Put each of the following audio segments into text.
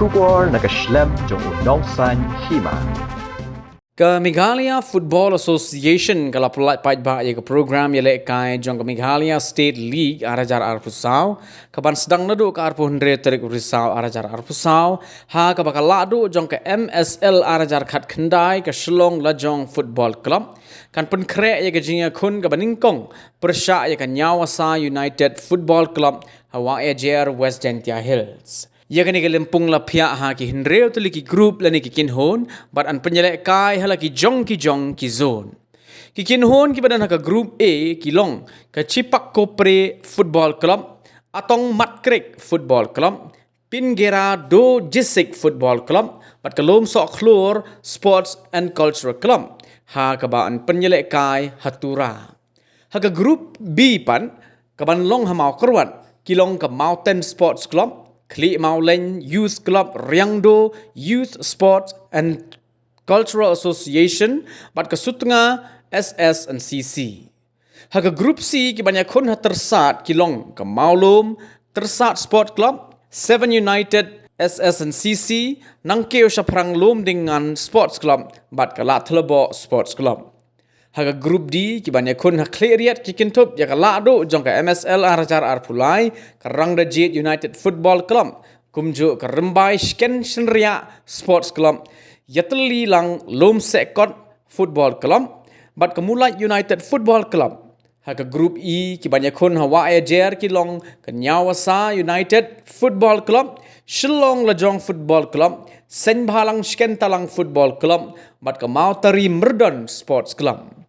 Shubor nakaslem jong unongsan Hima. Ke Meghalaya Football Association kalau pelat pajba ya ke program Ïalehkai jong ke Meghalaya State League arajar arpusau kaban sedang nadu ke arpu hundred terik risau arajar arpusau ha ke bakal ladu jong ke MSL arajar khat kendai ke Shillong Lajong Football Club kan penkrek ya ke Ïakhun ke Nyngkong persya ya ke Nyawasa United Football Club hawa ejer West Gentia Hills. Ya kan ke lempung la pihak ha ki hinreu tu ki group la ni ki kinhon bat an Ïalehkai hala ki jong ki zone ki kinhon ki badan ha ka group A ki long ka Cipak Kopre Football Club atong Matkrek Football Club Pingera Do Jisik Football Club bat ka lom sok klor Sports and Cultural Club ha ka ba an Ïalehkai hatura ha ka group B pan ka ban long ha mau kerwan ki long ka Mountain Sports Club Kli Mauleng Youth Club Riangdo Youth Sports and Cultural Association bat kesutnga SS and CC. Haga Group C ki banyak kon tersat kilong ke Maulum Tersat Sport Club 7 United SS and CC nangkeu saprang lum dengan Sports Club bat ke Lathlebo Sports Club. Haga Group D ki banyak kon kleriat ki kintup ya kalado jong ke MSL arajar arpulai ke Rangda Jet United Football Club kumju ke Rembai Sken Senria Sports Club yateli lang Lom Sekot Football Club bat ke Mulai United Football Club. Haga Group E ki banyak kon hawa ejer ki long ke Nyawasa United Football Club Shillong Lajong Football Club Senbalang Sken Talang Football Club bat ke Mautari Merdon Sports Club.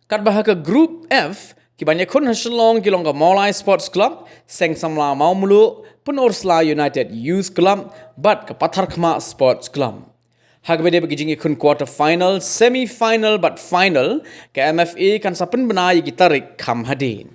Kat bahaka Group F, ki banyak kon hasilong ki long ke Molai Sports Club, Seng Samla Maumulu, Penursla United Youth Club, bat ke Patharkhma Sports Club. Hak bede bagi jingi kun quarter final, semi final but final ke MFA kan sapen benai ki tarik kam hadin.